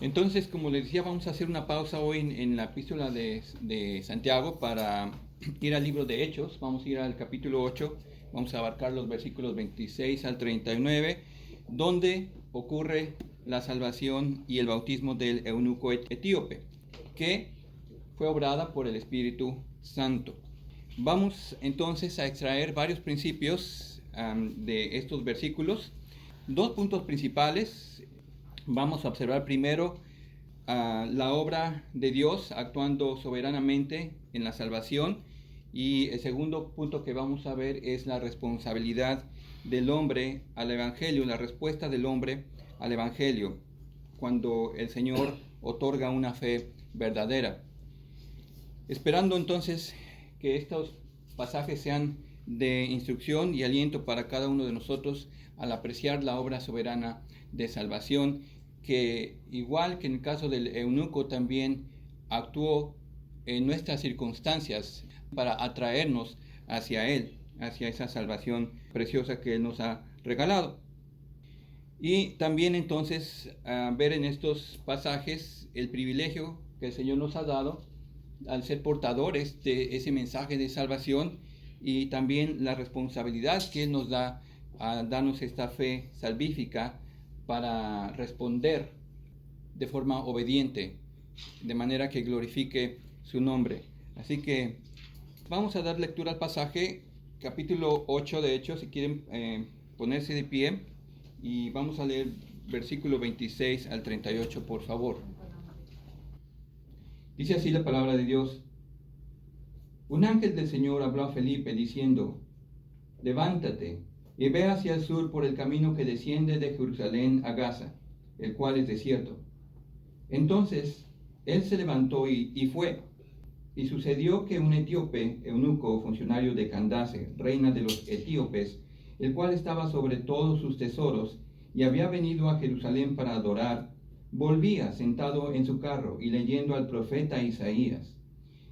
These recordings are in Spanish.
Entonces, como les decía, vamos a hacer una pausa hoy en la epístola de Santiago para ir al libro de Hechos. Vamos a ir al capítulo 8, vamos a abarcar los versículos 26 al 39, donde ocurre la salvación y el bautismo del eunuco etíope, que fue obrada por el Espíritu Santo. Vamos entonces a extraer varios principios de estos versículos. Dos puntos principales. Vamos a observar primero la obra de Dios actuando soberanamente en la salvación, y el segundo punto que vamos a ver es la responsabilidad del hombre al Evangelio, la respuesta del hombre al Evangelio cuando el Señor otorga una fe verdadera. Esperando entonces que estos pasajes sean de instrucción y aliento para cada uno de nosotros al apreciar la obra soberana de salvación, que igual que en el caso del eunuco también actuó en nuestras circunstancias para atraernos hacia Él, hacia esa salvación preciosa que Él nos ha regalado. Y también entonces ver en estos pasajes el privilegio que el Señor nos ha dado al ser portadores de ese mensaje de salvación, y también la responsabilidad que Él nos da a darnos esta fe salvífica para responder de forma obediente, de manera que glorifique su nombre. Así que vamos a dar lectura al pasaje, capítulo 8 de Hechos, si quieren ponerse de pie, y vamos a leer versículo 26 al 38, por favor. Dice así la palabra de Dios: Un ángel del Señor habló a Felipe diciendo: Levántate y ve hacia el sur por el camino que desciende de Jerusalén a Gaza, el cual es desierto. Entonces él se levantó y fue. Y sucedió que un etíope, eunuco, funcionario de Candace, reina de los etíopes, el cual estaba sobre todos sus tesoros y había venido a Jerusalén para adorar, volvía sentado en su carro y leyendo al profeta Isaías.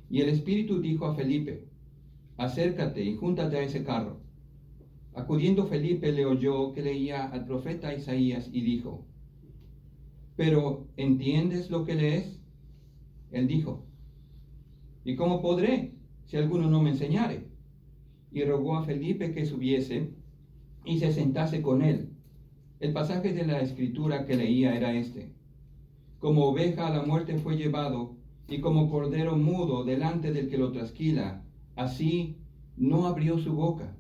Y el Espíritu dijo a Felipe: Acércate y júntate a ese carro. Acudiendo Felipe le oyó que leía al profeta Isaías y dijo: ¿Pero entiendes lo que lees? Él dijo: ¿Y cómo podré, si alguno no me enseñare? Y rogó a Felipe que subiese y se sentase con él. El pasaje de la escritura que leía era este: Como oveja a la muerte fue llevado, y como cordero mudo delante del que lo trasquila, así no abrió su boca.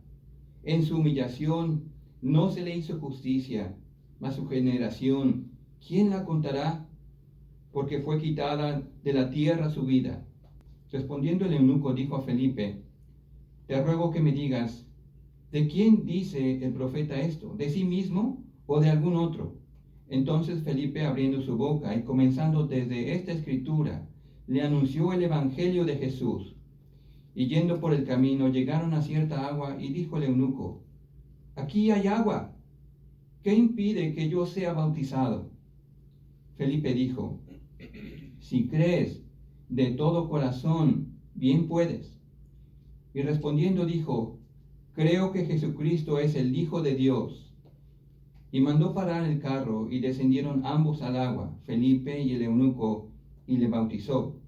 En su humillación no se le hizo justicia, mas su generación, ¿quién la contará? Porque fue quitada de la tierra su vida. Respondiendo el eunuco dijo a Felipe: Te ruego que me digas, ¿de quién dice el profeta esto? ¿De sí mismo o de algún otro? Entonces Felipe, abriendo su boca y comenzando desde esta escritura, le anunció el evangelio de Jesús. Y yendo por el camino llegaron a cierta agua, y dijo el eunuco: Aquí hay agua, ¿qué impide que yo sea bautizado? Felipe dijo: Si crees de todo corazón, bien puedes. Y respondiendo dijo: Creo que Jesucristo es el Hijo de Dios. Y mandó parar el carro, y descendieron ambos al agua, Felipe y el eunuco, y le bautizó.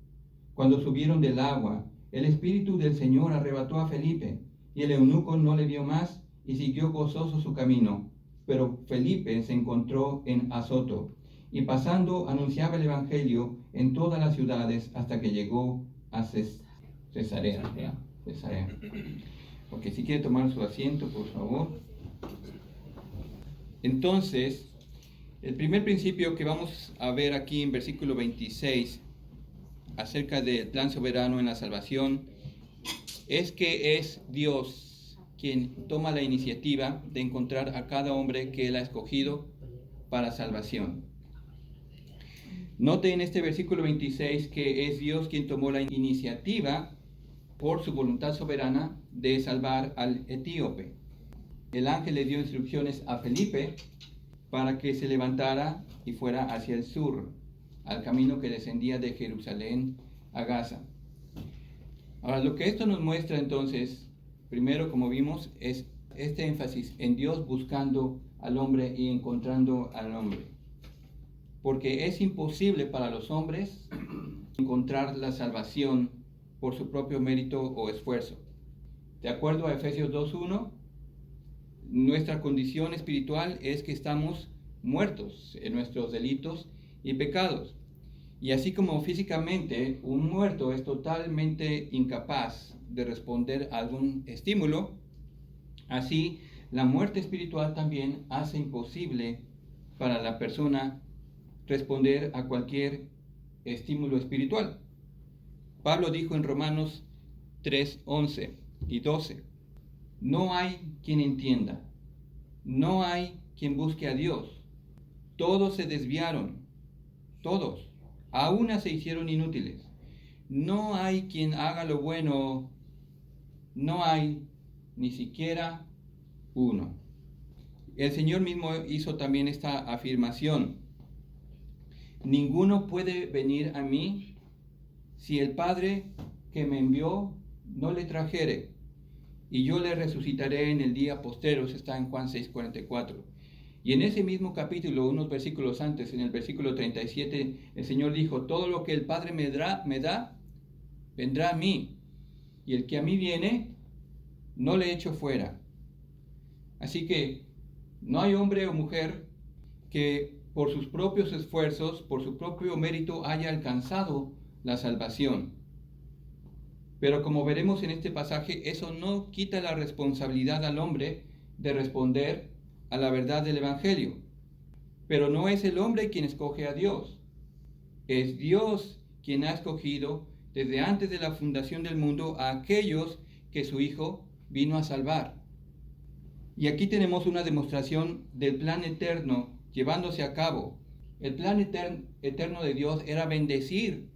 Cuando subieron del agua, el Espíritu del Señor arrebató a Felipe, y el eunuco no le vio más, y siguió gozoso su camino. Pero Felipe se encontró en Azoto, y pasando anunciaba el Evangelio en todas las ciudades hasta que llegó a Cesarea. Porque si quiere tomar su asiento, por favor. Entonces, el primer principio que vamos a ver aquí en versículo 26 acerca del plan soberano en la salvación es que es Dios quien toma la iniciativa de encontrar a cada hombre que Él ha escogido para salvación. Note en este versículo 26 que es Dios quien tomó la iniciativa por su voluntad soberana de salvar al etíope. El ángel le dio instrucciones a Felipe para que se levantara y fuera hacia el sur, al camino que descendía de Jerusalén a Gaza. Ahora, lo que esto nos muestra entonces, primero, como vimos, es énfasis en Dios buscando al hombre y encontrando al hombre. porque es imposible para los hombres encontrar la salvación por su propio mérito o esfuerzo. De acuerdo a Efesios 2:1, nuestra condición espiritual es que estamos muertos en nuestros delitos y pecados. Y así como físicamente un muerto es totalmente incapaz de responder a algún estímulo, así la muerte espiritual también hace imposible para la persona responder a cualquier estímulo espiritual. Pablo dijo en Romanos 3:11 y 12, no hay quien entienda, no hay quien busque a Dios, todos se desviaron, todos, a una se hicieron inútiles, no hay quien haga lo bueno, no hay ni siquiera uno. El Señor mismo hizo también esta afirmación, ninguno puede venir a mí si el Padre que me envió no le trajere, y yo le resucitaré en el día postero. Eso está en Juan 6:44. Y en ese mismo capítulo, unos versículos antes, en el versículo 37, el Señor dijo, todo lo que el Padre me da, vendrá a mí, y el que a mí viene, no le echo fuera. Así que no hay hombre o mujer que por sus propios esfuerzos, por su propio mérito, haya alcanzado la salvación. Pero como veremos en este pasaje, eso no quita la responsabilidad al hombre de responder a la verdad del Evangelio. Pero no es el hombre quien escoge a Dios. Es Dios quien ha escogido desde antes de la fundación del mundo a aquellos que su Hijo vino a salvar. Y aquí tenemos una demostración del plan eterno llevándose a cabo. El plan eterno de Dios era bendecir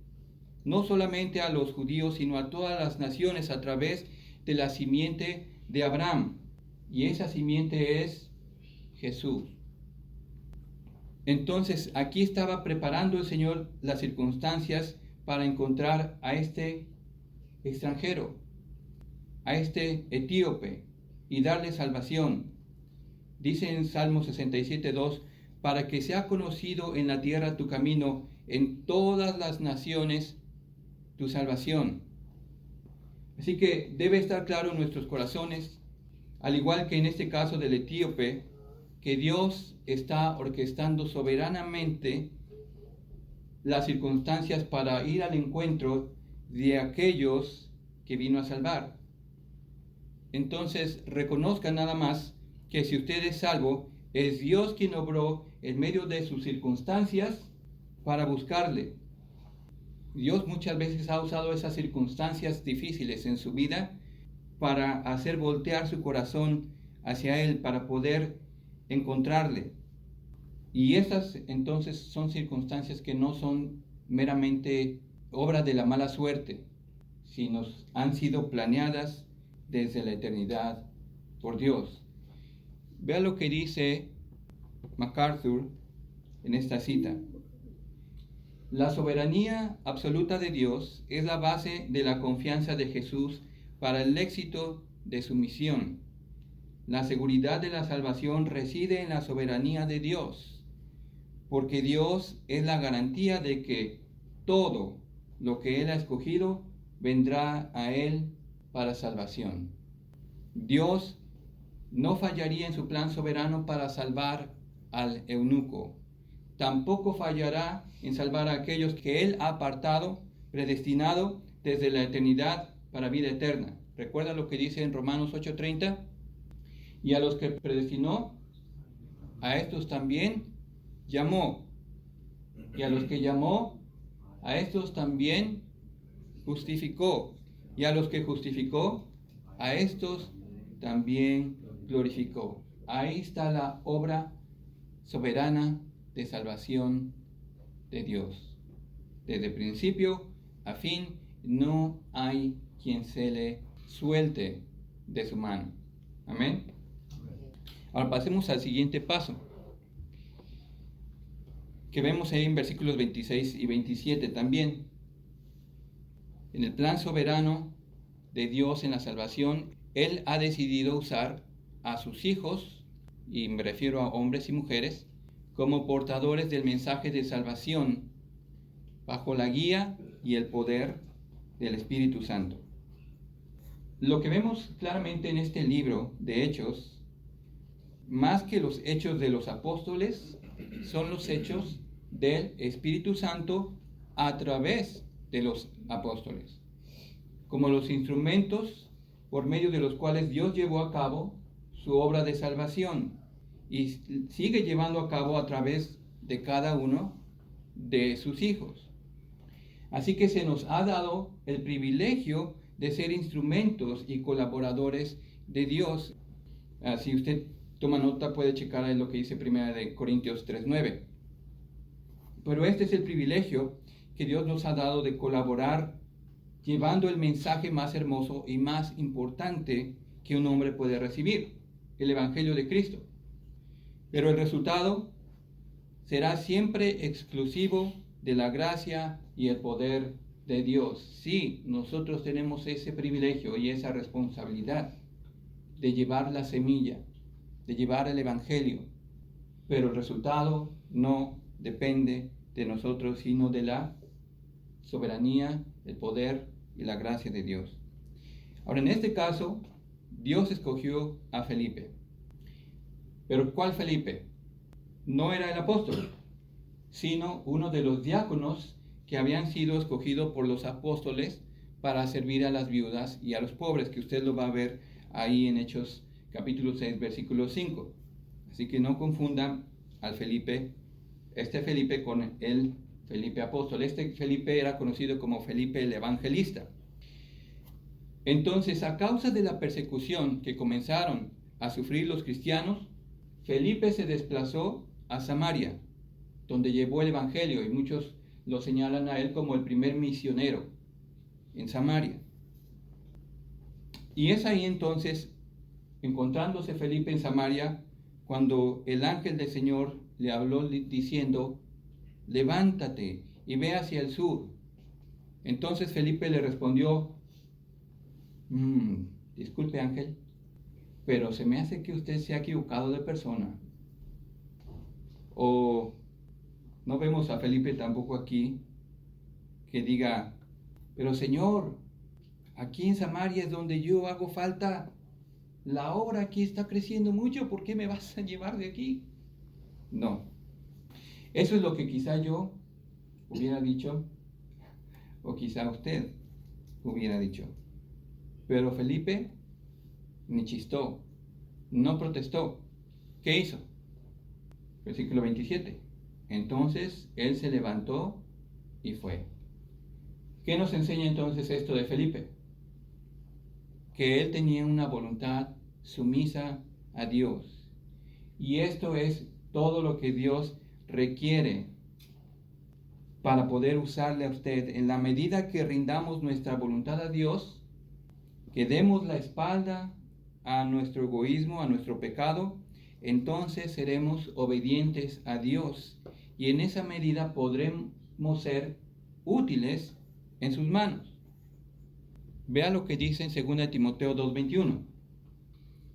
no solamente a los judíos, sino a todas las naciones a través de la simiente de Abraham. Y esa simiente es Jesús. Entonces, aquí estaba preparando el Señor las circunstancias para encontrar a este extranjero, a este etíope, y darle salvación. Dice en Salmo 67:2, para que sea conocido en la tierra tu camino, en todas las naciones tu salvación. Así que debe estar claro en nuestros corazones, al igual que en este caso del etíope, que Dios está orquestando soberanamente las circunstancias para ir al encuentro de aquellos que vino a salvar. Entonces, reconozcan nada más que si usted es salvo, es Dios quien obró en medio de sus circunstancias para buscarle. Dios muchas veces ha usado esas circunstancias difíciles en su vida para hacer voltear su corazón hacia Él, para poder encontrarle. Y esas entonces son circunstancias que no son meramente obra de la mala suerte, sino han sido planeadas desde la eternidad por Dios. Vea lo que dice MacArthur en esta cita. La soberanía absoluta de Dios es la base de la confianza de Jesús para el éxito de su misión. La seguridad de la salvación reside en la soberanía de Dios, porque Dios es la garantía de que todo lo que Él ha escogido vendrá a Él para salvación. Dios no fallaría en su plan soberano para salvar al eunuco. Tampoco fallará en salvar a aquellos que Él ha apartado, predestinado desde la eternidad para vida eterna. ¿Recuerda lo que dice en Romanos 8:30? Y a los que predestinó, a estos también llamó. Y a los que llamó, a estos también justificó. Y a los que justificó, a estos también glorificó. Ahí está la obra soberana de salvación de Dios. Desde principio a fin, no hay quien se le suelte de su mano. Amén. Ahora pasemos al siguiente paso, que vemos ahí en versículos 26 y 27 también. En el plan soberano de Dios en la salvación, Él ha decidido usar a sus hijos, y me refiero a hombres y mujeres, como portadores del mensaje de salvación bajo la guía y el poder del Espíritu Santo. Lo que vemos claramente en este libro de Hechos, más que los hechos de los apóstoles, son los hechos del Espíritu Santo a través de los apóstoles, como los instrumentos por medio de los cuales Dios llevó a cabo su obra de salvación y sigue llevando a cabo a través de cada uno de sus hijos. Así que se nos ha dado el privilegio de ser instrumentos y colaboradores de Dios. Si usted toma nota, puede checar en lo que dice 1 Corintios 3:9. Pero este es el privilegio que Dios nos ha dado de colaborar llevando el mensaje más hermoso y más importante que un hombre puede recibir, el Evangelio de Cristo. Pero el resultado será siempre exclusivo de la gracia y el poder de Dios. Sí, nosotros tenemos ese privilegio y esa responsabilidad de llevar la semilla, de llevar el Evangelio, pero el resultado no depende de nosotros, sino de la soberanía, el poder y la gracia de Dios. Ahora, en este caso, Dios escogió a Felipe. ¿Pero cuál Felipe? No era el apóstol, sino uno de los diáconos que habían sido escogidos por los apóstoles para servir a las viudas y a los pobres, que usted lo va a ver ahí en Hechos capítulo 6, versículo 5. Así que no confundan al Felipe, este Felipe con el Felipe apóstol. Este Felipe era conocido como Felipe el evangelista. Entonces, a causa de la persecución que comenzaron a sufrir los cristianos, Felipe se desplazó a Samaria, donde llevó el evangelio, y muchos lo señalan a él como el primer misionero en Samaria. Y es ahí entonces, encontrándose Felipe en Samaria, cuando el ángel del Señor le habló diciendo: levántate y ve hacia el sur. Entonces Felipe le respondió: disculpe, ángel, pero se me hace que usted se ha equivocado de persona. O no vemos a Felipe tampoco aquí que diga: pero Señor, aquí en Samaria es donde yo hago falta. La obra aquí está creciendo mucho, ¿por qué me vas a llevar de aquí? No. Eso es lo que quizá yo hubiera dicho, o quizá usted hubiera dicho. Pero Felipe ni chistó, no protestó. ¿Qué hizo? Versículo 27. Entonces él se levantó y fue. ¿Qué nos enseña entonces esto de Felipe? Que él tenía una voluntad sumisa a Dios. Y esto es todo lo que Dios requiere para poder usarle a usted. En la medida que rindamos nuestra voluntad a Dios, que demos la espalda a nuestro egoísmo, a nuestro pecado, entonces seremos obedientes a Dios. Y en esa medida podremos ser útiles en sus manos. Vea lo que dice en 2 Timoteo 2:21.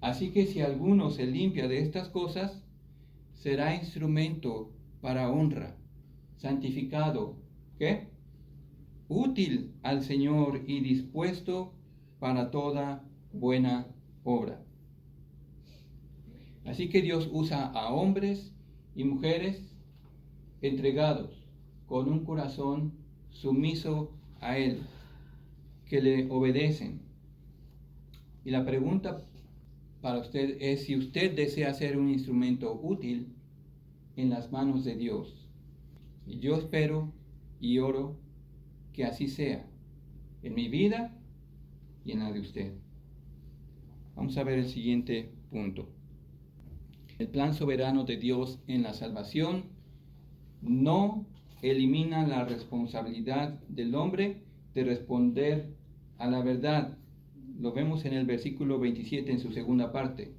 Así que si alguno se limpia de estas cosas, será instrumento para honra, santificado, ¿qué? Útil al Señor y dispuesto para toda buena obra. Así que Dios usa a hombres y mujeres entregados, con un corazón sumiso a Él, que le obedecen. Y la pregunta para usted es si usted desea ser un instrumento útil en las manos de Dios. Y yo espero y oro que así sea en mi vida y en la de usted. Vamos a ver el siguiente punto. El plan soberano de Dios en la salvación no elimina la responsabilidad del hombre de responder a la verdad. Lo vemos en el versículo 27 en su segunda parte.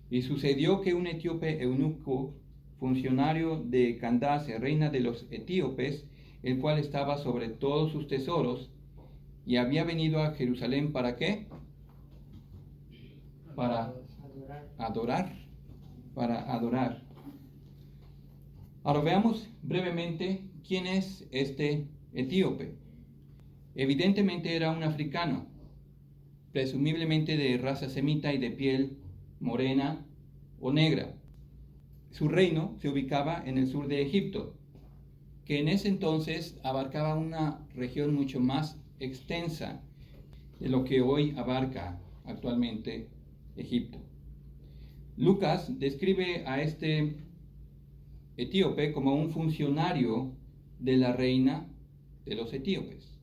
Y sucedió que un etíope eunuco, funcionario de Candace, reina de los etíopes, el cual estaba sobre todos sus tesoros, y había venido a Jerusalén, ¿para qué? Para adorar. Ahora veamos brevemente quién es este etíope. Evidentemente era un africano, presumiblemente de raza semita y de piel morena o negra. Su reino se ubicaba en el sur de Egipto, que en ese entonces abarcaba una región mucho más extensa de lo que hoy abarca actualmente Egipto. Lucas describe a este etíope como un funcionario de la reina de los etíopes,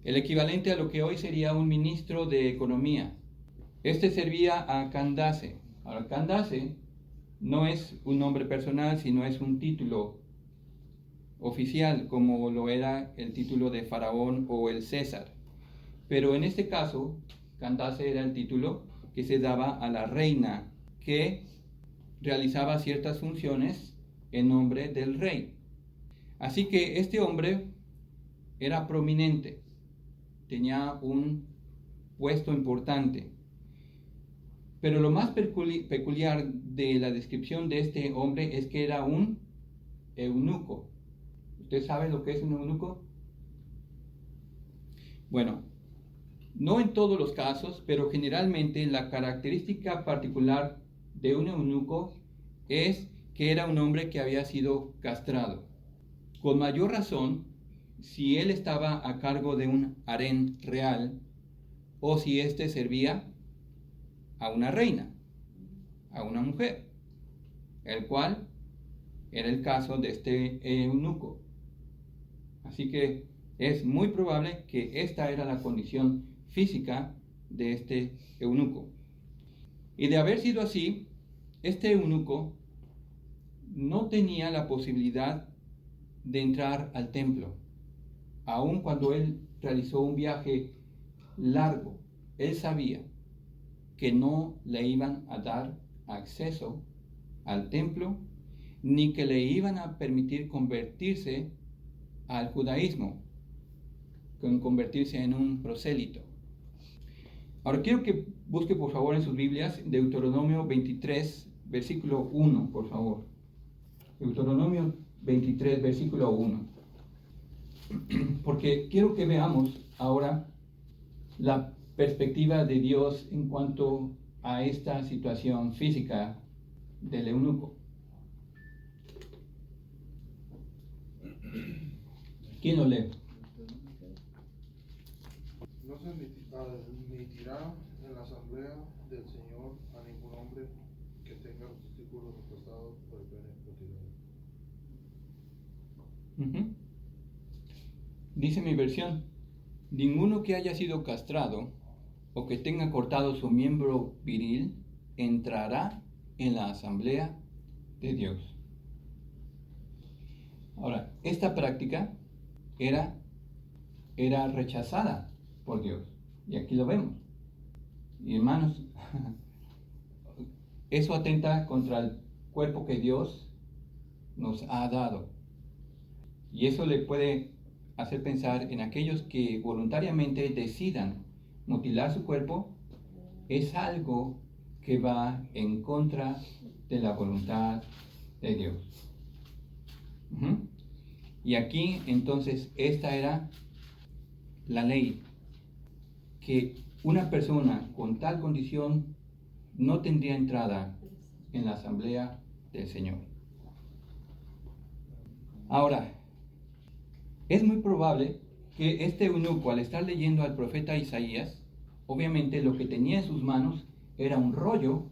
el equivalente a lo que hoy sería un ministro de Economía. Este servía a Candace. Ahora, Candace no es un nombre personal, sino es un título oficial, como lo era el título de Faraón o el César. Pero en este caso, Candace era el título que se daba a la reina que realizaba ciertas funciones en nombre del rey. Así que este hombre era prominente, tenía un puesto importante. Pero lo más peculiar de la descripción de este hombre es que era un eunuco. ¿Usted sabe lo que es un eunuco? Bueno, no en todos los casos, pero generalmente la característica particular de un eunuco es que era un hombre que había sido castrado. Con mayor razón, si él estaba a cargo de un harén real o si éste servía a una reina, a una mujer, el cual era el caso de este eunuco. Así que es muy probable que esta era la condición física de este eunuco. Y de haber sido así, este eunuco no tenía la posibilidad de entrar al templo, aun cuando él realizó un viaje largo. Él sabía que no le iban a dar acceso al templo, ni que le iban a permitir convertirse al judaísmo, convertirse en un prosélito. Ahora quiero que busque por favor en sus Biblias Deuteronomio 23, versículo 1, por favor. Deuteronomio 23, versículo 1. Porque quiero que veamos ahora la perspectiva de Dios en cuanto a esta situación física del eunuco. ¿Quién lo lee? No se admitirá en la asamblea del Señor a ningún hombre que tenga los testículos aplastados por el pene mutilado. Dice mi versión: ninguno que haya sido castrado o que tenga cortado su miembro viril entrará en la asamblea de Dios. Ahora, esta práctica era rechazada por Dios. Y aquí lo vemos. Y hermanos, eso atenta contra el cuerpo que Dios nos ha dado. Y eso le puede hacer pensar en aquellos que voluntariamente decidan mutilar su cuerpo. Es algo que va en contra de la voluntad de Dios. Y aquí entonces esta era la ley, que una persona con tal condición no tendría entrada en la asamblea del Señor. Ahora, es muy probable que este eunuco, al estar leyendo al profeta Isaías, obviamente lo que tenía en sus manos era un rollo,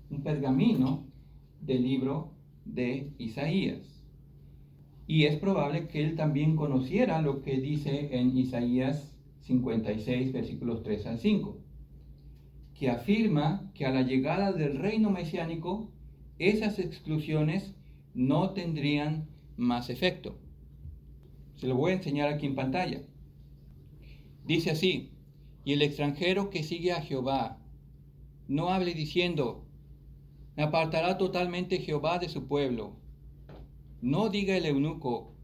un pergamino del libro de Isaías. Y es probable que él también conociera lo que dice en Isaías 56, versículos 3 al 5, que afirma que a la llegada del reino mesiánico, esas exclusiones no tendrían más efecto. Se lo voy a enseñar aquí en pantalla. Dice así: y el extranjero que sigue a Jehová, no hable diciendo, me apartará totalmente Jehová de su pueblo. No diga el eunuco,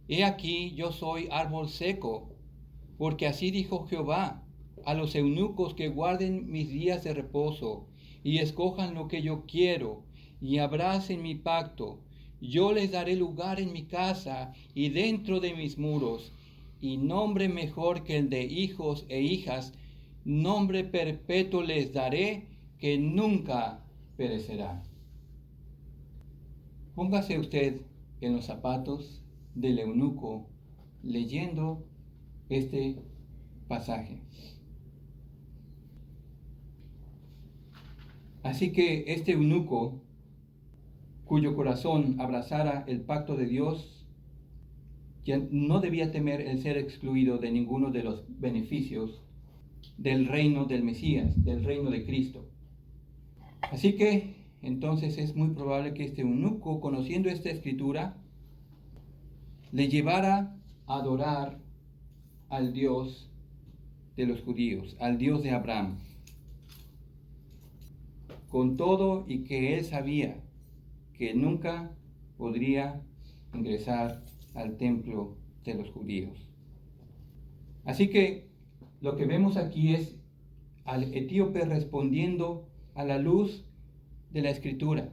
he aquí yo soy árbol seco, porque así dijo Jehová, a los eunucos que guarden mis días de reposo, y escojan lo que yo quiero, y abracen mi pacto, yo les daré lugar en mi casa y dentro de mis muros, y nombre mejor que el de hijos e hijas, nombre perpetuo les daré que nunca perecerá. Póngase usted en los zapatos del eunuco leyendo este pasaje. Así que este eunuco, cuyo corazón abrazara el pacto de Dios, ya no debía temer el ser excluido de ninguno de los beneficios del reino del Mesías, del reino de Cristo. Así que entonces es muy probable que este eunuco, conociendo esta escritura, le llevara a adorar al Dios de los judíos, al Dios de Abraham, con todo y que él sabía que nunca podría ingresar al templo de los judíos. Así que lo que vemos aquí es al etíope respondiendo a la luz de la escritura.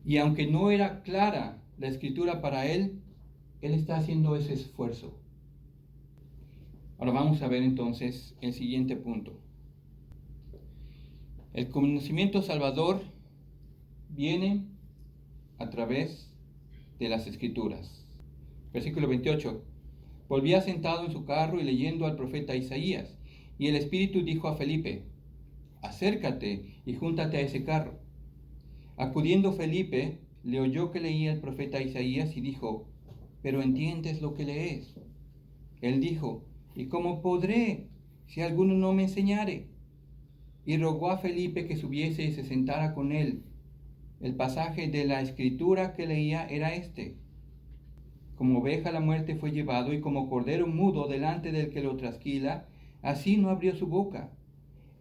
Y aunque no era clara la escritura para él está haciendo ese esfuerzo. Ahora vamos a ver entonces el siguiente punto. El conocimiento salvador viene a través de las escrituras. Versículo 28. Volvía sentado en su carro y leyendo al profeta Isaías, y el Espíritu dijo a Felipe: acércate y júntate a ese carro. Acudiendo Felipe, le oyó que leía el profeta Isaías y dijo: ¿pero entiendes lo que lees? Él dijo: ¿y cómo podré, si alguno no me enseñare? Y rogó a Felipe que subiese y se sentara con él. El pasaje de la escritura que leía era este: como oveja a la muerte fue llevado, y como cordero mudo delante del que lo trasquila, así no abrió su boca.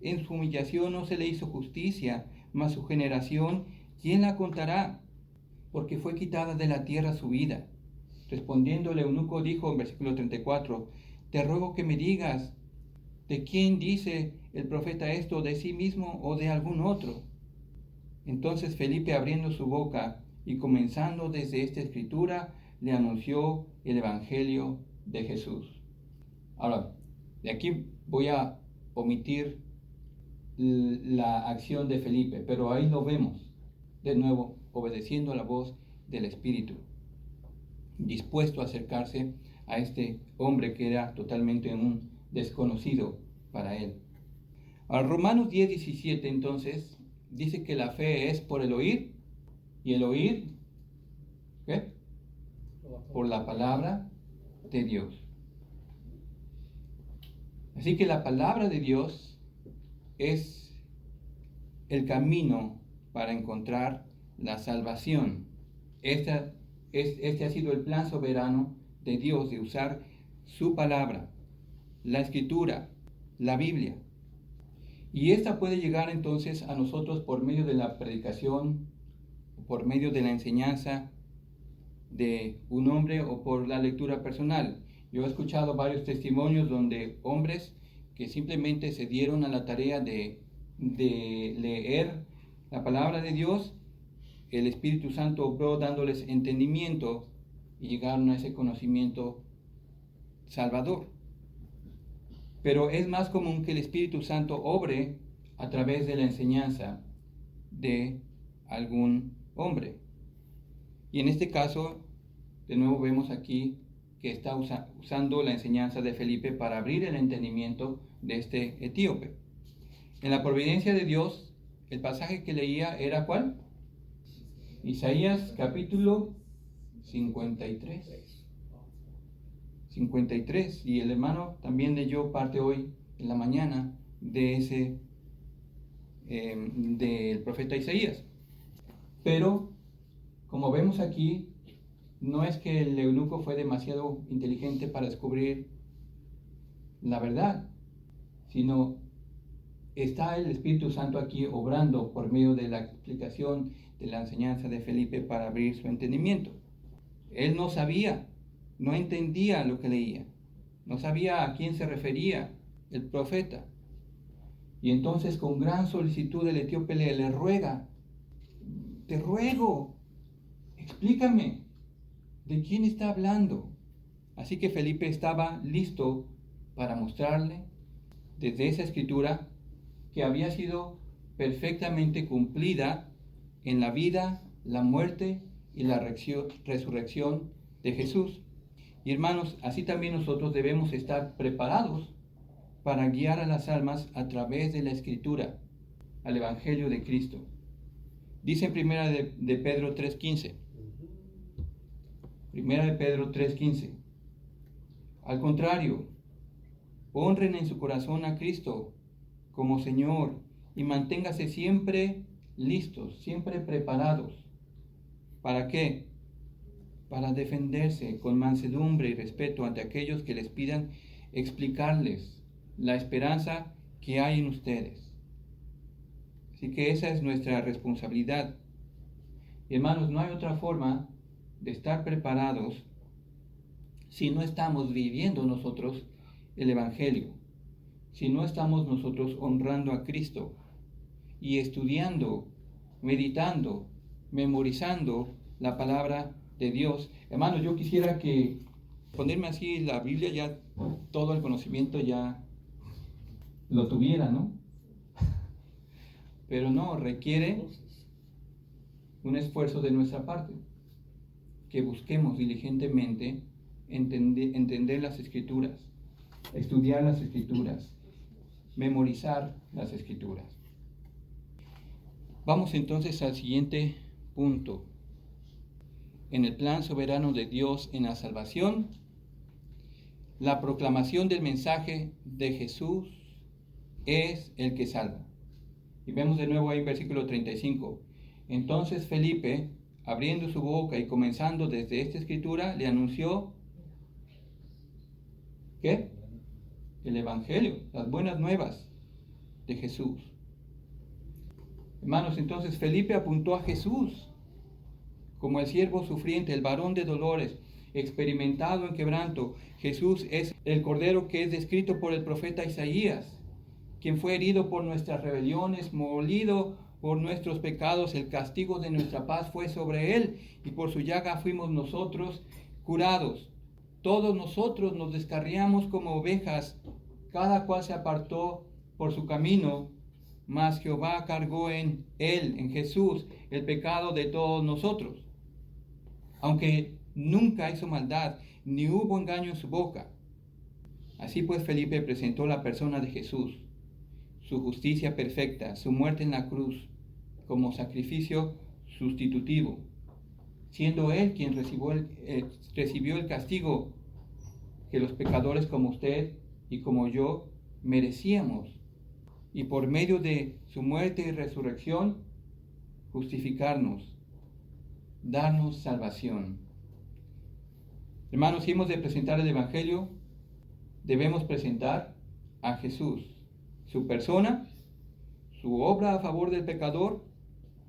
En su humillación no se le hizo justicia, mas su generación, ¿quién la contará? Porque fue quitada de la tierra su vida. Respondiendo el eunuco dijo en versículo 34, te ruego que me digas, ¿de quién dice el profeta esto, de sí mismo o de algún otro? Entonces Felipe, abriendo su boca y comenzando desde esta escritura, le anunció el evangelio de Jesús. Ahora, de aquí voy a omitir la acción de Felipe, pero ahí lo vemos, de nuevo, obedeciendo a la voz del Espíritu, dispuesto a acercarse a este hombre que era totalmente un desconocido para él. Al Romanos 10:17 entonces dice que la fe es por el oír, y el oír, ¿qué? Por la palabra de Dios. Así que la palabra de Dios es el camino para encontrar la salvación. Este ha sido el plan soberano de Dios, de usar su palabra, la escritura, la Biblia. Y esta puede llegar entonces a nosotros por medio de la predicación, por medio de la enseñanza de un hombre o por la lectura personal. Yo he escuchado varios testimonios donde hombres que simplemente se dieron a la tarea de leer la palabra de Dios, el Espíritu Santo obró dándoles entendimiento y llegaron a ese conocimiento salvador. Pero es más común que el Espíritu Santo obre a través de la enseñanza de algún hombre. Y en este caso, de nuevo vemos aquí que está usando la enseñanza de Felipe para abrir el entendimiento de este etíope. En la providencia de Dios, el pasaje que leía era ¿cuál? Isaías capítulo 53. 53. Y el hermano también leyó parte hoy en la mañana de ese del profeta Isaías. Pero como vemos aquí, no es que el eunuco fue demasiado inteligente para descubrir la verdad, sino está el Espíritu Santo aquí obrando por medio de la explicación de la enseñanza de Felipe para abrir su entendimiento. Él no sabía, no entendía lo que leía, no sabía a quién se refería el profeta. Y entonces con gran solicitud el etíope le ruega, te ruego, explícame, ¿de quién está hablando? Así que Felipe estaba listo para mostrarle desde esa escritura que había sido perfectamente cumplida en la vida, la muerte y la resurrección de Jesús. Y hermanos, así también nosotros debemos estar preparados para guiar a las almas a través de la escritura, al Evangelio de Cristo. Dice en Primera de Pedro 3:15. Primera de Pedro 3:15. Al contrario, honren en su corazón a Cristo como Señor y manténgase siempre listos, siempre preparados. ¿Para qué? Para defenderse con mansedumbre y respeto ante aquellos que les pidan explicarles la esperanza que hay en ustedes. Así que esa es nuestra responsabilidad. Hermanos, no hay otra forma de estar preparados si no estamos viviendo nosotros el Evangelio, si no estamos nosotros honrando a Cristo y estudiando, meditando, memorizando la palabra de Dios. Hermanos, yo quisiera que ponerme así la Biblia, ya todo el conocimiento ya lo tuviera, ¿no? Pero no, requiere un esfuerzo de nuestra parte, que busquemos diligentemente entender las Escrituras, estudiar las Escrituras, memorizar las Escrituras. Vamos entonces al siguiente punto. En el plan soberano de Dios en la salvación, la proclamación del mensaje de Jesús es el que salva. Y vemos de nuevo ahí en versículo 35. Entonces Felipe, abriendo su boca y comenzando desde esta escritura, le anunció, ¿qué? El Evangelio, las buenas nuevas de Jesús. Hermanos, entonces Felipe apuntó a Jesús como el siervo sufriente, el varón de dolores, experimentado en quebranto. Jesús es el Cordero que es descrito por el profeta Isaías, quien fue herido por nuestras rebeliones, molido por nuestros pecados, el castigo de nuestra paz fue sobre él, y por su llaga fuimos nosotros curados. Todos nosotros nos descarriamos como ovejas, cada cual se apartó por su camino, mas Jehová cargó en él, en Jesús, el pecado de todos nosotros. Aunque nunca hizo maldad, ni hubo engaño en su boca. Así pues Felipe presentó la persona de Jesús, su justicia perfecta, su muerte en la cruz, como sacrificio sustitutivo, siendo él quien recibió el castigo que los pecadores como usted y como yo merecíamos, y por medio de su muerte y resurrección justificarnos, darnos salvación. Hermanos, si hemos de presentar el Evangelio, debemos presentar a Jesús, su persona, su obra a favor del pecador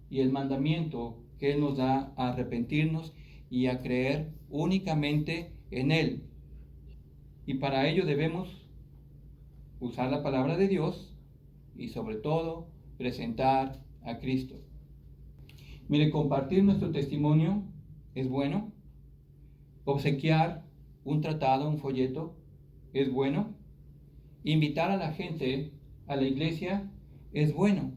y el mandamiento que Él nos da a arrepentirnos y a creer únicamente en Él. Y para ello debemos usar la palabra de Dios y sobre todo presentar a Cristo. Mire, compartir nuestro testimonio es bueno. Obsequiar un tratado, un folleto, es bueno. Invitar a la gente a la iglesia es bueno,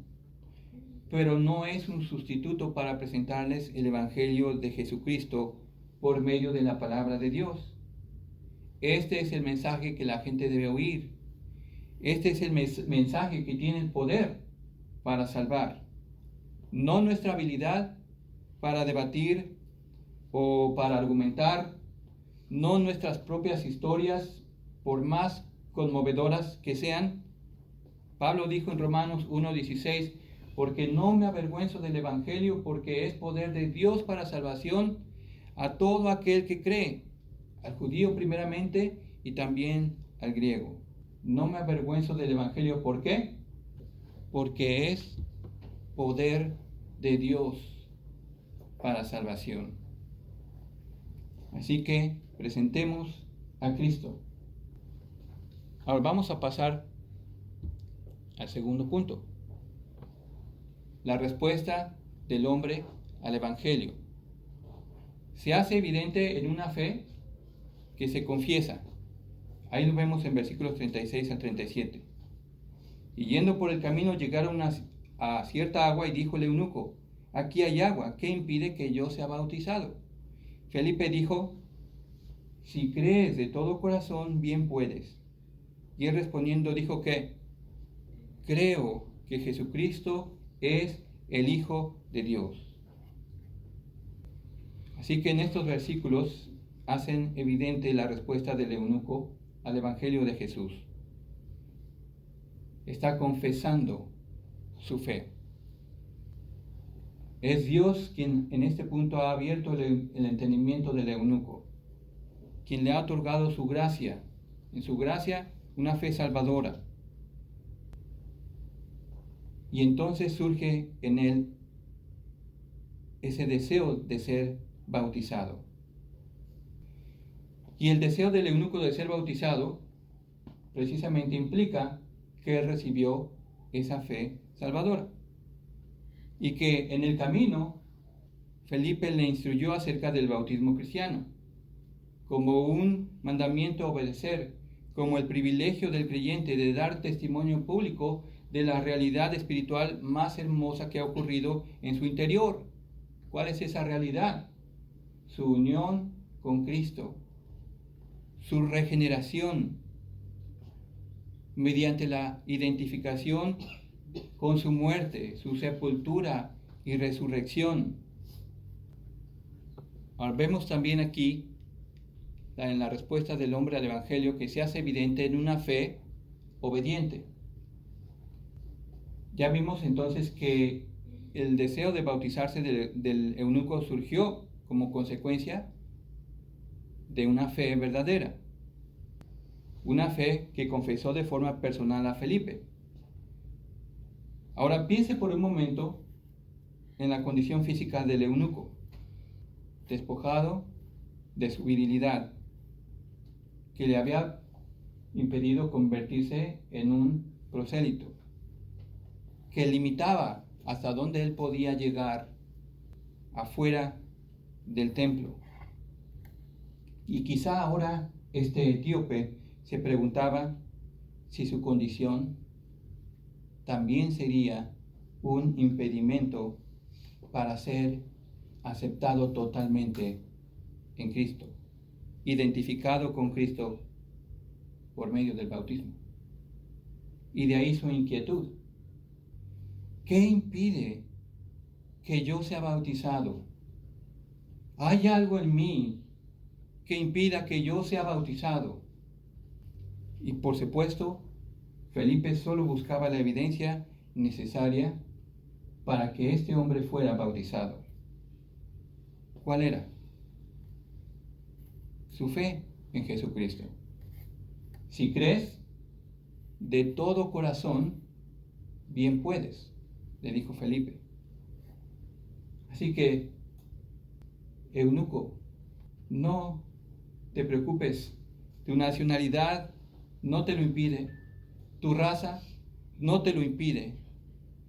pero no es un sustituto para presentarles el Evangelio de Jesucristo por medio de la palabra de Dios. Este es el mensaje que la gente debe oír. Este es el mensaje que tiene el poder para salvar. No nuestra habilidad para debatir o para argumentar, no nuestras propias historias, por más conmovedoras que sean. Pablo dijo en Romanos 1:16, porque no me avergüenzo del Evangelio, porque es poder de Dios para salvación a todo aquel que cree, al judío primeramente y también al griego. No me avergüenzo del Evangelio, ¿por qué? Porque es poder de Dios para salvación. Así que presentemos a Cristo. Ahora vamos a pasar al segundo punto. La respuesta del hombre al Evangelio. se hace evidente en una fe que se confiesa. Ahí lo vemos en versículos 36 al 37. Y yendo por el camino llegaron a cierta agua y dijo el eunuco: aquí hay agua, ¿qué impide que yo sea bautizado? Felipe dijo: si crees de todo corazón, bien puedes. Y él respondiendo dijo que creo que Jesucristo es el Hijo de Dios. Así que en estos versículos hacen evidente la respuesta del eunuco al Evangelio de Jesús. Está confesando su fe. Es Dios quien en este punto ha abierto el entendimiento del eunuco, quien le ha otorgado su gracia, en su gracia una fe salvadora. Y entonces surge en él ese deseo de ser bautizado. Y el deseo del eunuco de ser bautizado precisamente implica que él recibió esa fe salvadora. Y que en el camino Felipe le instruyó acerca del bautismo cristiano, como un mandamiento a obedecer, como el privilegio del creyente de dar testimonio público de la realidad espiritual más hermosa que ha ocurrido en su interior. ¿Cuál es esa realidad? Su unión con Cristo, su regeneración mediante la identificación con su muerte, su sepultura y resurrección. Ahora vemos también aquí en la respuesta del hombre al Evangelio que se hace evidente en una fe obediente. Ya vimos entonces que el deseo de bautizarse del eunuco surgió como consecuencia de una fe verdadera, una fe que confesó de forma personal a Felipe. Ahora piense por un momento en la condición física del eunuco, despojado de su virilidad, que le había impedido convertirse en un prosélito, que limitaba hasta dónde él podía llegar afuera del templo. Y quizá ahora este etíope se preguntaba si su condición también sería un impedimento para ser aceptado totalmente en Cristo, identificado con Cristo por medio del bautismo. Y de ahí su inquietud. ¿Qué impide que yo sea bautizado? ¿Hay algo en mí que impida que yo sea bautizado? Y por supuesto, Felipe solo buscaba la evidencia necesaria para que este hombre fuera bautizado. ¿Cuál era? Su fe en Jesucristo. Si crees de todo corazón, bien puedes, le dijo Felipe. Así que, eunuco, no te preocupes, tu nacionalidad no te lo impide, tu raza no te lo impide,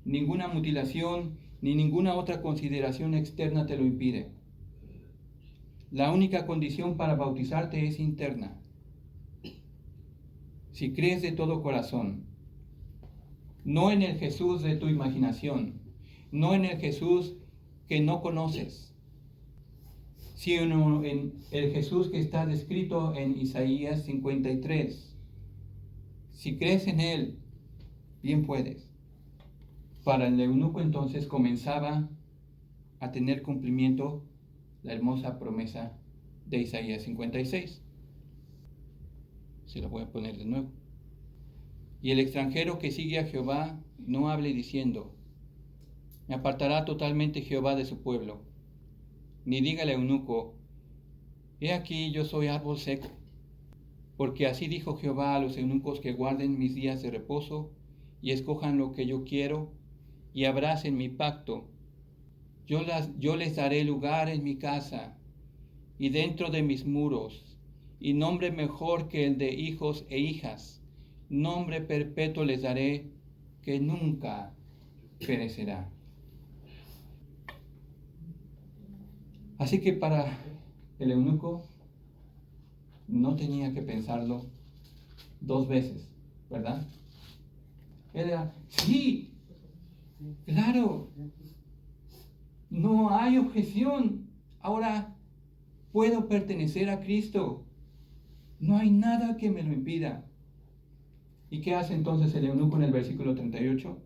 ninguna mutilación ni ninguna otra consideración externa te lo impide. La única condición para bautizarte es interna. Si crees de todo corazón, no en el Jesús de tu imaginación, no en el Jesús que no conoces, sino en el Jesús que está descrito en Isaías 53. Si crees en Él, bien puedes. Para el eunuco entonces comenzaba a tener cumplimiento la hermosa promesa de Isaías 56. Se lo voy a poner de nuevo. Y el extranjero que sigue a Jehová no hable diciendo: me apartará totalmente Jehová de su pueblo. Ni diga al eunuco: he aquí yo soy árbol seco. Porque así dijo Jehová a los eunucos que guarden mis días de reposo y escojan lo que yo quiero y abracen mi pacto. Yo les daré lugar en mi casa y dentro de mis muros, y nombre mejor que el de hijos e hijas, nombre perpetuo les daré que nunca perecerá. Así que para el eunuco no tenía que pensarlo 2 veces, ¿verdad? Él era, sí, claro, no hay objeción. Ahora puedo pertenecer a Cristo. No hay nada que me lo impida. ¿Y qué hace entonces el eunuco en el versículo 38?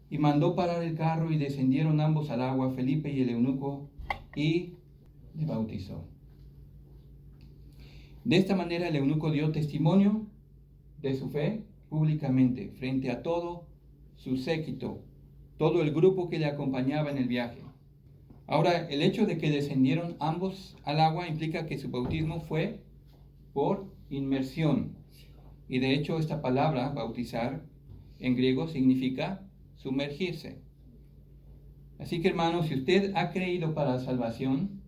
Y mandó parar el carro y descendieron ambos al agua, Felipe y el eunuco, y le bautizó. De esta manera el eunuco dio testimonio de su fe públicamente frente a todo su séquito, todo el grupo que le acompañaba en el viaje. Ahora, el hecho de que descendieron ambos al agua implica que su bautismo fue por inmersión. Y de hecho esta palabra, bautizar, en griego significa sumergirse. Así que hermanos, si usted ha creído para la salvación,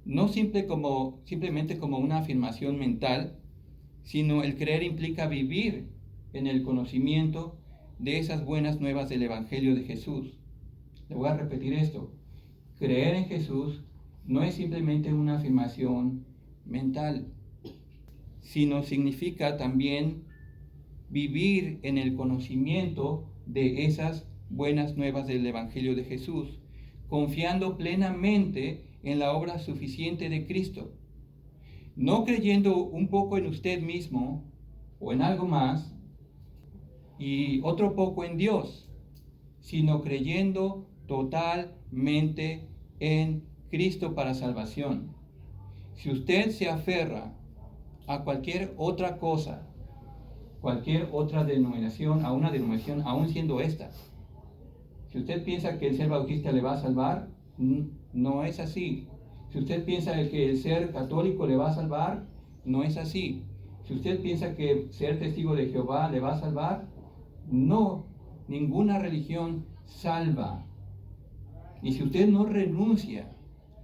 no simplemente como una afirmación mental, sino el creer implica vivir en el conocimiento de esas buenas nuevas del Evangelio de Jesús. Le voy a repetir esto. Creer en Jesús no es simplemente una afirmación mental, sino significa también vivir en el conocimiento de esas buenas nuevas del Evangelio de Jesús, confiando plenamente en la obra suficiente de Cristo, no creyendo un poco en usted mismo o en algo más y otro poco en Dios, sino creyendo totalmente en Cristo para salvación. Si usted se aferra a cualquier otra cosa, cualquier otra denominación, a una denominación, aún siendo esta, si usted piensa que el ser bautista le va a salvar, no es así. Si usted piensa que el ser católico le va a salvar, no es así. Si usted piensa que ser testigo de Jehová le va a salvar, no, ninguna religión salva. Y si usted no renuncia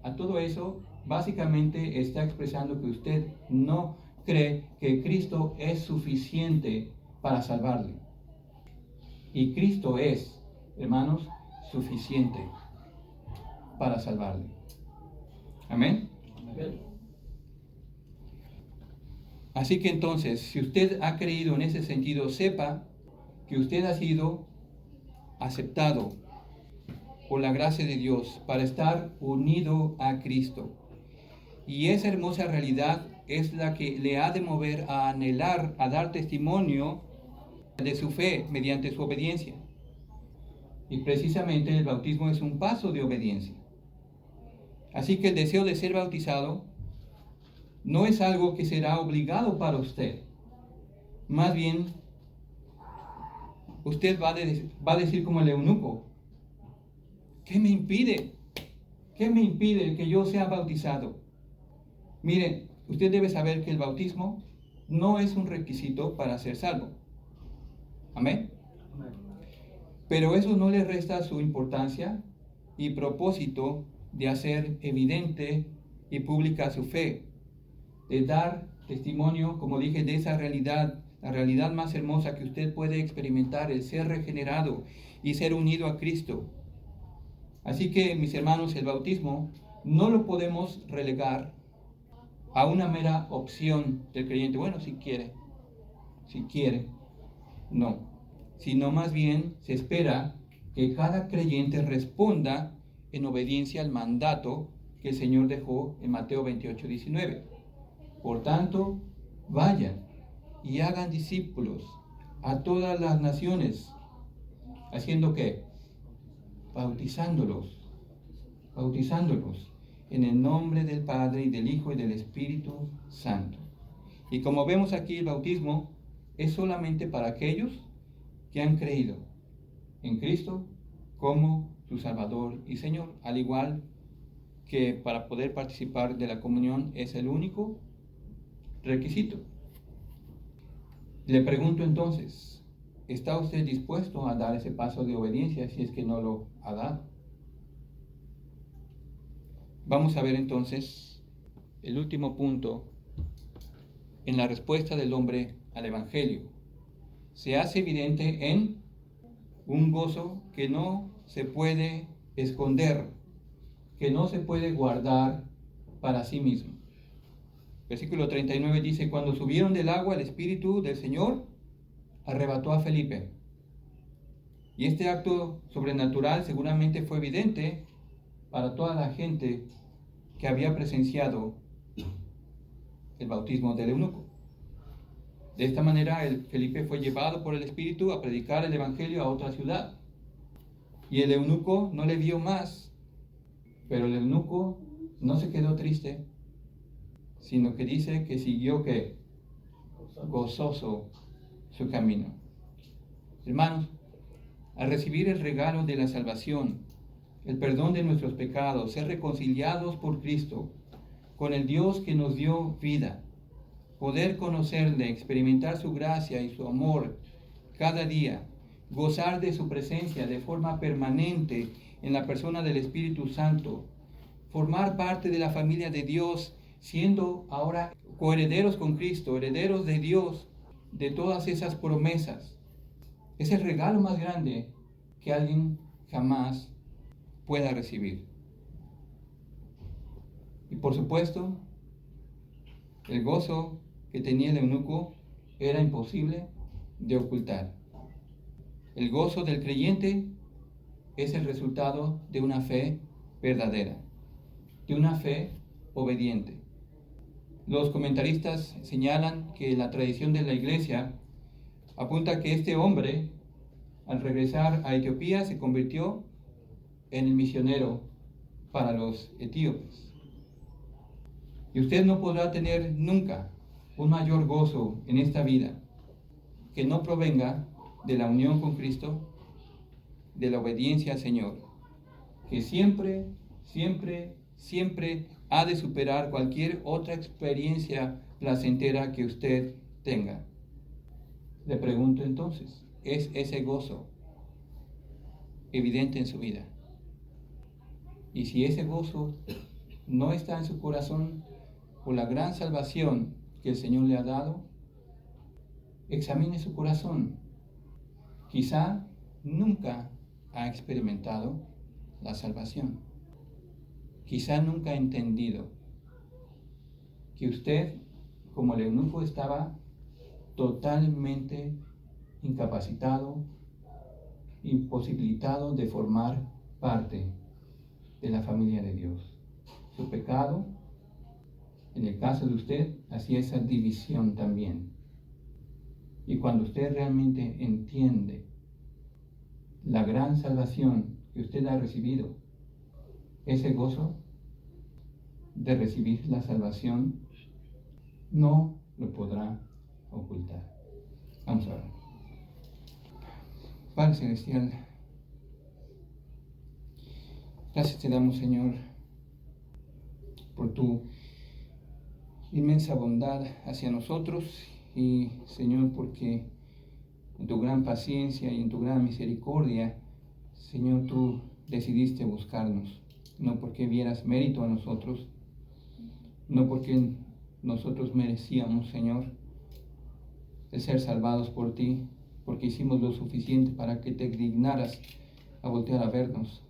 a todo eso, básicamente está expresando que usted no cree que Cristo es suficiente para salvarle. Y Cristo es, hermanos, suficiente para salvarle. Amén. Amén. Así que entonces, si usted ha creído en ese sentido, sepa que usted ha sido aceptado por la gracia de Dios para estar unido a Cristo. Y esa hermosa realidad es la que le ha de mover a anhelar, a dar testimonio de su fe mediante su obediencia. Y precisamente el bautismo es un paso de obediencia. Así que el deseo de ser bautizado no es algo que será obligado para usted. Más bien, usted va a decir como el eunuco, ¿qué me impide? ¿Qué me impide que yo sea bautizado? Mire, usted debe saber que el bautismo no es un requisito para ser salvo. Amén. Pero eso no le resta su importancia y propósito de hacer evidente y pública su fe, de dar testimonio, como dije, de esa realidad, la realidad más hermosa que usted puede experimentar, el ser regenerado y ser unido a Cristo. Así que, mis hermanos, el bautismo no lo podemos relegar a una mera opción del creyente. Bueno, si quiere, no, sino más bien se espera que cada creyente responda en obediencia al mandato que el Señor dejó en Mateo 28:19. Por tanto, vayan y hagan discípulos a todas las naciones, ¿haciendo qué? Bautizándolos en el nombre del Padre y del Hijo y del Espíritu Santo. Y como vemos aquí, el bautismo es solamente para aquellos que han creído en Cristo como su Salvador y Señor, al igual que para poder participar de la comunión es el único requisito. Le pregunto entonces, ¿está usted dispuesto a dar ese paso de obediencia si es que no lo ha dado? Vamos a ver entonces el último punto en la respuesta del hombre al Evangelio. Se hace evidente en un gozo que no se puede esconder, que no se puede guardar para sí mismo. Versículo 39 dice, cuando subieron del agua, el Espíritu del Señor arrebató a Felipe. Y este acto sobrenatural seguramente fue evidente para toda la gente que había presenciado el bautismo del eunuco. De esta manera, Felipe fue llevado por el Espíritu a predicar el Evangelio a otra ciudad. Y el eunuco no le vio más, pero el eunuco no se quedó triste, sino que dice que siguió que gozoso su camino. Hermanos, al recibir el regalo de la salvación, el perdón de nuestros pecados, ser reconciliados por Cristo con el Dios que nos dio vida, poder conocerle, experimentar su gracia y su amor cada día, gozar de su presencia de forma permanente en la persona del Espíritu Santo, formar parte de la familia de Dios, siendo ahora coherederos con Cristo, herederos de Dios, de todas esas promesas. Es el regalo más grande que alguien jamás pueda recibir. Y por supuesto, el gozo que tenía el eunuco era imposible de ocultar. El gozo del creyente es el resultado de una fe verdadera, de una fe obediente. Los comentaristas señalan que la tradición de la iglesia apunta que este hombre, al regresar a Etiopía, se convirtió en el misionero para los etíopes. Y usted no podrá tener nunca un mayor gozo en esta vida que no provenga de la unión con Cristo, de la obediencia al Señor, que siempre, siempre, siempre ha de superar cualquier otra experiencia placentera que usted tenga. Le pregunto entonces, ¿es ese gozo evidente en su vida? Y si ese gozo no está en su corazón por la gran salvación que el Señor le ha dado, examine su corazón. Quizá nunca ha experimentado la salvación. Quizá nunca ha entendido que usted, como el eunuco, estaba totalmente incapacitado, imposibilitado de formar parte de la familia de Dios. Su pecado, en el caso de usted, hacía esa división también. Y cuando usted realmente entiende la gran salvación que usted ha recibido, ese gozo de recibir la salvación no lo podrá ocultar. Vamos a ver. Padre Celestial, gracias te damos, Señor, por tu inmensa bondad hacia nosotros y, Señor, porque en tu gran paciencia y en tu gran misericordia, Señor, tú decidiste buscarnos, no porque vieras mérito a nosotros, no porque nosotros merecíamos, Señor, el ser salvados por ti, porque hicimos lo suficiente para que te dignaras a voltear a vernos,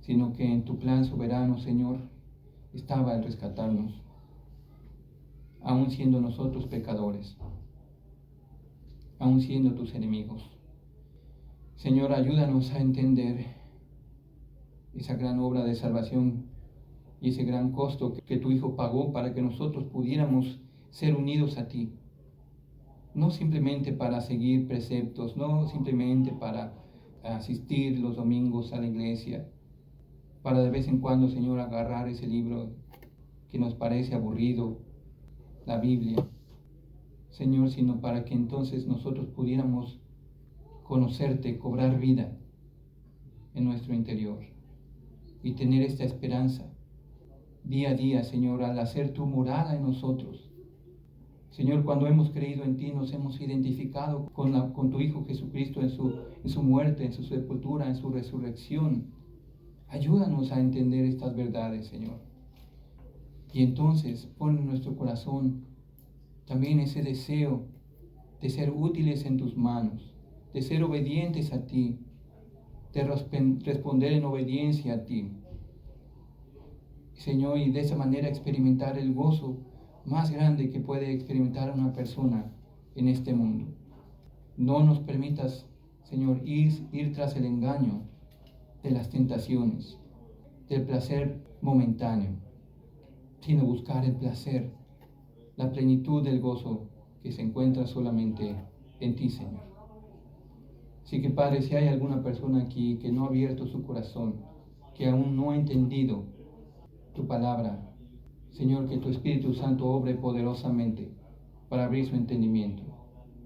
sino que en tu plan soberano, Señor, estaba el rescatarnos, aun siendo nosotros pecadores, aun siendo tus enemigos. Señor, ayúdanos a entender esa gran obra de salvación y ese gran costo que tu Hijo pagó para que nosotros pudiéramos ser unidos a ti. No simplemente para seguir preceptos, no simplemente para asistir los domingos a la iglesia, para de vez en cuando, Señor, agarrar ese libro que nos parece aburrido, la Biblia, Señor, sino para que entonces nosotros pudiéramos conocerte, cobrar vida en nuestro interior y tener esta esperanza día a día, Señor, al hacer tu morada en nosotros. Señor, cuando hemos creído en ti, nos hemos identificado con tu Hijo Jesucristo en su muerte, en su sepultura, en su resurrección. Ayúdanos a entender estas verdades, Señor. Y entonces pon en nuestro corazón también ese deseo de ser útiles en tus manos, de ser obedientes a ti, de responder en obediencia a ti. Señor, y de esa manera experimentar el gozo más grande que puede experimentar una persona en este mundo. No nos permitas, Señor, ir tras el engaño de las tentaciones, del placer momentáneo, sino buscar el placer, la plenitud del gozo que se encuentra solamente en ti, Señor. Así que, Padre, si hay alguna persona aquí que no ha abierto su corazón, que aún no ha entendido tu palabra, Señor, que tu Espíritu Santo obre poderosamente para abrir su entendimiento,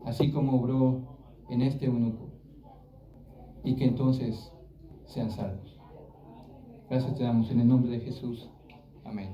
así como obró en este eunuco, y que entonces sean salvos. Gracias te damos en el nombre de Jesús. Amén.